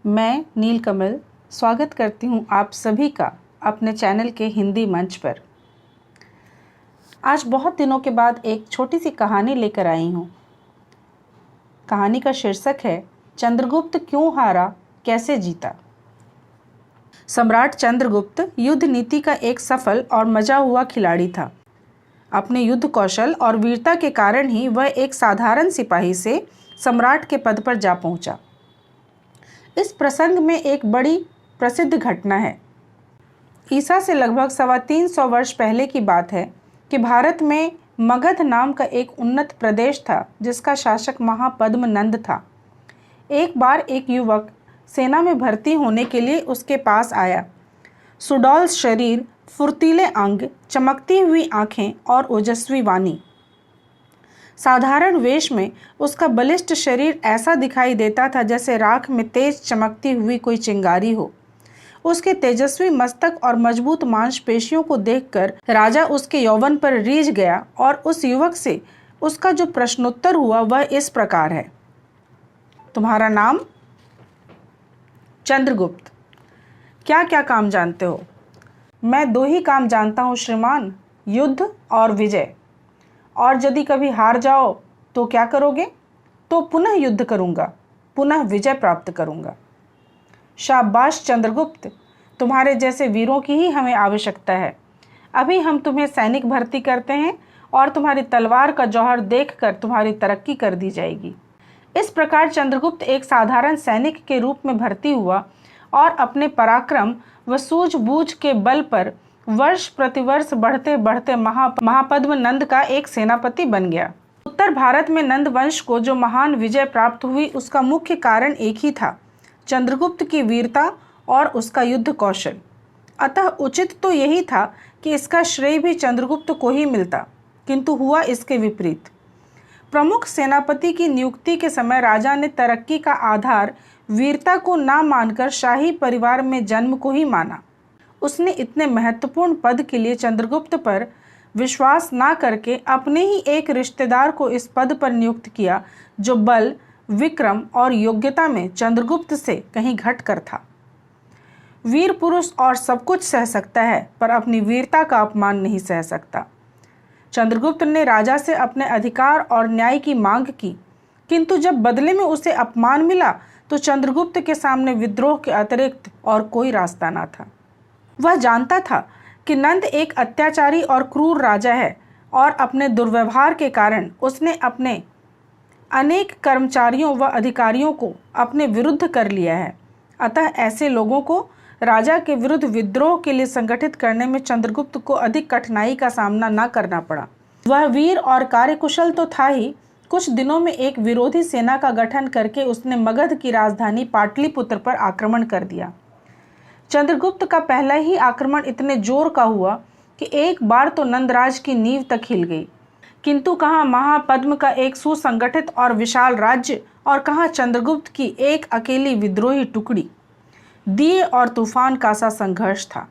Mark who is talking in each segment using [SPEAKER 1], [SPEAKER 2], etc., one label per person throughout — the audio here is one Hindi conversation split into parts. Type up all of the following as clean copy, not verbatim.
[SPEAKER 1] मैं नीलकमल स्वागत करती हूँ आप सभी का अपने चैनल के हिंदी मंच पर। आज बहुत दिनों के बाद एक छोटी सी कहानी लेकर आई हूँ। कहानी का शीर्षक है चंद्रगुप्त क्यों हारा, कैसे जीता। सम्राट चंद्रगुप्त युद्ध नीति का एक सफल और मजा हुआ खिलाड़ी था। अपने युद्ध कौशल और वीरता के कारण ही वह एक साधारण सिपाही से सम्राट के पद पर जा पहुंचा। इस प्रसंग में एक बड़ी प्रसिद्ध घटना है। ईसा से लगभग 350 वर्ष पहले की बात है कि भारत में मगध नाम का एक उन्नत प्रदेश था जिसका शासक महापद्म नंद था। एक बार एक युवक सेना में भर्ती होने के लिए उसके पास आया। सुडौल शरीर, फुर्तीले अंग, चमकती हुई आंखें और ओजस्वी वाणी। साधारण वेश में उसका बलिष्ठ शरीर ऐसा दिखाई देता था जैसे राख में तेज चमकती हुई कोई चिंगारी हो। उसके तेजस्वी मस्तक और मजबूत मांसपेशियों को देखकर राजा उसके यौवन पर रीझ गया और उस युवक से उसका जो प्रश्नोत्तर हुआ वह इस प्रकार है। तुम्हारा नाम? चंद्रगुप्त। क्या क्या काम जानते हो? मैं 2 ही काम जानता हूँ श्रीमान, युद्ध और विजय। और यदि कभी हार जाओ तो क्या करोगे? तो पुनः युद्ध करूंगा, पुनः विजय प्राप्त करूंगा। शाबाश चंद्रगुप्त, तुम्हारे जैसे वीरों की ही हमें आवश्यकता है। अभी हम तुम्हें सैनिक भर्ती करते हैं और तुम्हारी तलवार का जौहर देखकर तुम्हारी तरक्की कर दी जाएगी। इस प्रकार चंद्रगुप्त एक साधारण सैनिक के रूप में भर्ती हुआ और अपने पराक्रम व सूझबूझ के बल पर वर्ष प्रतिवर्ष बढ़ते बढ़ते महापद्म नंद का एक सेनापति बन गया। उत्तर भारत में नंद वंश को जो महान विजय प्राप्त हुई उसका मुख्य कारण एक ही था, चंद्रगुप्त की वीरता और उसका युद्ध कौशल। अतः उचित तो यही था कि इसका श्रेय भी चंद्रगुप्त को ही मिलता, किंतु हुआ इसके विपरीत। प्रमुख सेनापति की नियुक्ति के समय राजा ने तरक्की का आधार वीरता को ना मानकर शाही परिवार में जन्म को ही माना। उसने इतने महत्वपूर्ण पद के लिए चंद्रगुप्त पर विश्वास ना करके अपने ही एक रिश्तेदार को इस पद पर नियुक्त किया जो बल, विक्रम और योग्यता में चंद्रगुप्त से कहीं घट कर था। वीर पुरुष और सब कुछ सह सकता है पर अपनी वीरता का अपमान नहीं सह सकता। चंद्रगुप्त ने राजा से अपने अधिकार और न्याय की मांग की, किंतु जब बदले में उसे अपमान मिला तो चंद्रगुप्त के सामने विद्रोह के अतिरिक्त और कोई रास्ता ना था। वह जानता था कि नंद एक अत्याचारी और क्रूर राजा है और अपने दुर्व्यवहार के कारण उसने अपने अनेक कर्मचारियों व अधिकारियों को अपने विरुद्ध कर लिया है। अतः ऐसे लोगों को राजा के विरुद्ध विद्रोह के लिए संगठित करने में चंद्रगुप्त को अधिक कठिनाई का सामना न करना पड़ा। वह वीर और कार्यकुशल तो था ही, कुछ दिनों में एक विरोधी सेना का गठन करके उसने मगध की राजधानी पाटलिपुत्र पर आक्रमण कर दिया। चंद्रगुप्त का पहला ही आक्रमण इतने जोर का हुआ कि एक बार तो नंदराज की नींव तक हिल गई, किंतु कहाँ महापद्म का एक सुसंगठित और विशाल राज्य और कहाँ चंद्रगुप्त की एक अकेली विद्रोही टुकड़ी। दिए और तूफान का सा संघर्ष था।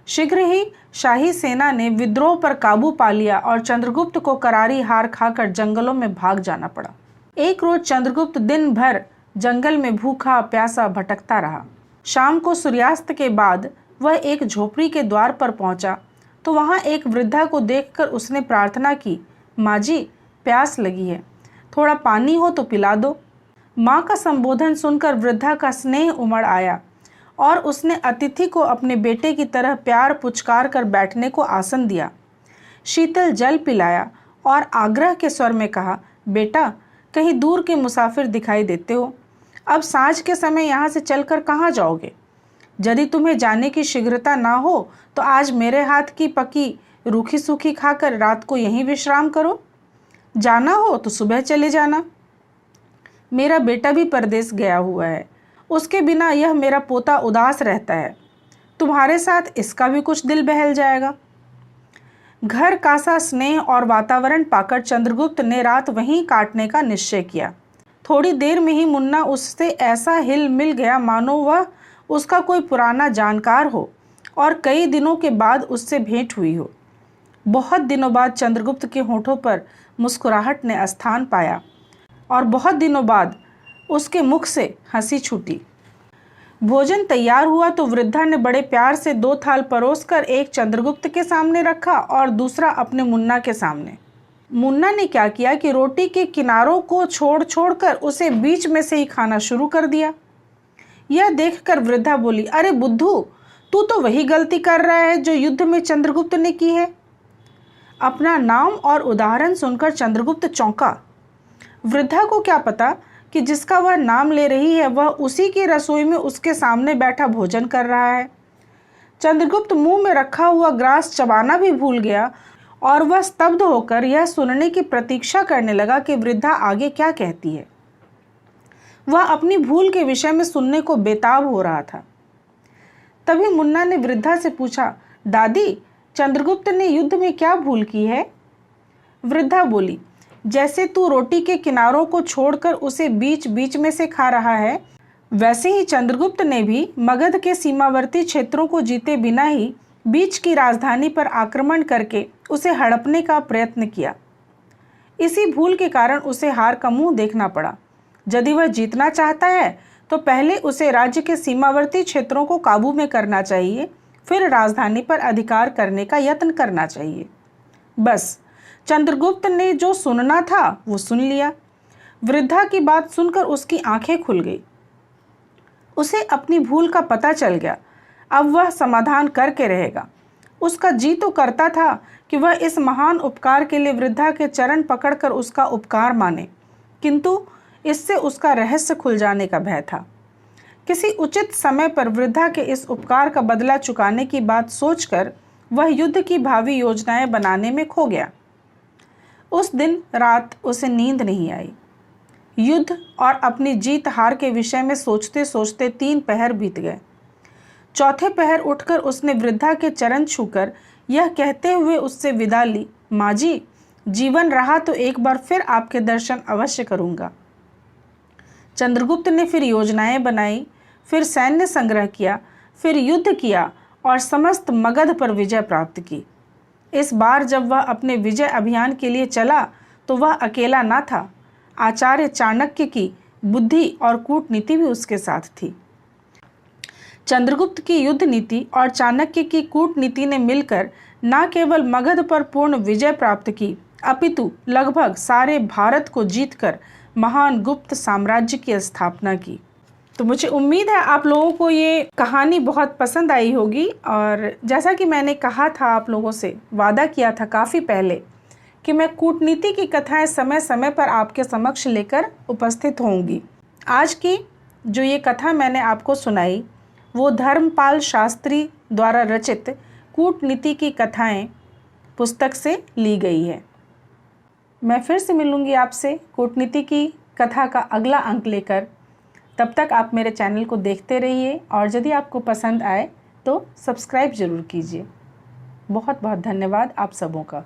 [SPEAKER 1] शीघ्र ही शाही सेना ने विद्रोह पर काबू पा लिया और चंद्रगुप्त को करारी हार खाकर जंगलों में भाग जाना पड़ा। एक रोज चंद्रगुप्त दिन भर जंगल में भूखा प्यासा भटकता रहा। शाम को सूर्यास्त के बाद वह एक झोपड़ी के द्वार पर पहुंचा तो वहां एक वृद्धा को देखकर उसने प्रार्थना की, माँ जी प्यास लगी है, थोड़ा पानी हो तो पिला दो। माँ का संबोधन सुनकर वृद्धा का स्नेह उमड़ आया और उसने अतिथि को अपने बेटे की तरह प्यार पुचकार कर बैठने को आसन दिया, शीतल जल पिलाया और आग्रह के स्वर में कहा, बेटा कहीं दूर के मुसाफिर दिखाई देते हो, अब सांझ के समय यहाँ से चलकर कहाँ जाओगे? यदि तुम्हें जाने की शीघ्रता ना हो तो आज मेरे हाथ की पकी रूखी सूखी खाकर रात को यहीं विश्राम करो। जाना हो तो सुबह चले जाना। मेरा बेटा भी परदेश गया हुआ है, उसके बिना यह मेरा पोता उदास रहता है, तुम्हारे साथ इसका भी कुछ दिल बहल जाएगा। घर का सा स्नेह और वातावरण पाकर चंद्रगुप्त ने रात वहीं काटने का निश्चय किया। थोड़ी देर में ही मुन्ना उससे ऐसा हिल मिल गया मानो वह उसका कोई पुराना जानकार हो और कई दिनों के बाद उससे भेंट हुई हो। बहुत दिनों बाद चंद्रगुप्त के होठों पर मुस्कुराहट ने स्थान पाया और बहुत दिनों बाद उसके मुख से हंसी छूटी। भोजन तैयार हुआ तो वृद्धा ने बड़े प्यार से 2 थाल परोसकर एक चंद्रगुप्त के सामने रखा और दूसरा अपने मुन्ना के सामने। मुन्ना ने क्या किया कि रोटी के किनारों को छोड़कर उसे बीच में से ही खाना शुरू कर दिया। यह देखकर वृद्धा बोली, अरे बुद्धू, तू तो वही गलती कर रहा है जो युद्ध में चंद्रगुप्त ने की है। अपना नाम और उदाहरण सुनकर चंद्रगुप्त चौंका। वृद्धा को क्या पता कि जिसका वह नाम ले रही है वह उसी की रसोई में उसके सामने बैठा भोजन कर रहा है। चंद्रगुप्त मुंह में रखा हुआ ग्रास चबाना भी भूल गया और वह स्तब्ध होकर यह सुनने की प्रतीक्षा करने लगा कि वृद्धा आगे क्या कहती है। वह अपनी भूल के विषय में सुनने को बेताब हो रहा था। तभी मुन्ना ने वृद्धा से पूछा, दादी, चंद्रगुप्त ने युद्ध में क्या भूल की है? वृद्धा बोली, जैसे तू रोटी के किनारों को छोड़कर उसे बीच बीच में से खा रहा है, वैसे ही चंद्रगुप्त ने भी मगध के सीमावर्ती क्षेत्रों को जीते बिना ही बीच की राजधानी पर आक्रमण करके उसे हड़पने का प्रयत्न किया। इसी भूल के कारण उसे हार का मुंह देखना पड़ा। यदि वह जीतना चाहता है तो पहले उसे राज्य के सीमावर्ती क्षेत्रों को काबू में करना चाहिए, फिर राजधानी पर अधिकार करने का यत्न करना चाहिए। बस चंद्रगुप्त ने जो सुनना था वो सुन लिया। वृद्धा की बात सुनकर उसकी आंखें खुल गई। उसे अपनी भूल का पता चल गया। अब वह समाधान करके रहेगा। उसका जी तो करता था कि वह इस महान उपकार के लिए वृद्धा के चरण पकड़कर उसका उपकार माने, किंतु इससे उसका रहस्य खुल जाने का भय था। किसी उचित समय पर वृद्धा के इस उपकार का बदला चुकाने की बात सोचकर वह युद्ध की भावी योजनाएं बनाने में खो गया। उस दिन रात उसे नींद नहीं आई। युद्ध और अपनी जीत हार के विषय में सोचते सोचते 3 पहर बीत गए। चौथे पहर उठकर उसने वृद्धा के चरण छूकर यह कहते हुए उससे विदा ली, माँ जी, जीवन रहा तो एक बार फिर आपके दर्शन अवश्य करूँगा। चंद्रगुप्त ने फिर योजनाएं बनाई, फिर सैन्य संग्रह किया, फिर युद्ध किया और समस्त मगध पर विजय प्राप्त की। इस बार जब वह अपने विजय अभियान के लिए चला तो वह अकेला ना था। आचार्य चाणक्य की बुद्धि और कूटनीति भी उसके साथ थी। चंद्रगुप्त की युद्ध नीति और चाणक्य की कूटनीति ने मिलकर न केवल मगध पर पूर्ण विजय प्राप्त की, अपितु लगभग सारे भारत को जीतकर महान गुप्त साम्राज्य की स्थापना की। तो मुझे उम्मीद है आप लोगों को ये कहानी बहुत पसंद आई होगी। और जैसा कि मैंने कहा था, आप लोगों से वादा किया था काफ़ी पहले कि मैं कूटनीति की कथाएं समय समय पर आपके समक्ष लेकर उपस्थित होंगी। आज की जो ये कथा मैंने आपको सुनाई वो धर्मपाल शास्त्री द्वारा रचित कूटनीति की कथाएं पुस्तक से ली गई है। मैं फिर से मिलूंगी आपसे कूटनीति की कथा का अगला अंक लेकर। तब तक आप मेरे चैनल को देखते रहिए और यदि आपको पसंद आए तो सब्सक्राइब ज़रूर कीजिए। बहुत बहुत धन्यवाद आप सबों का।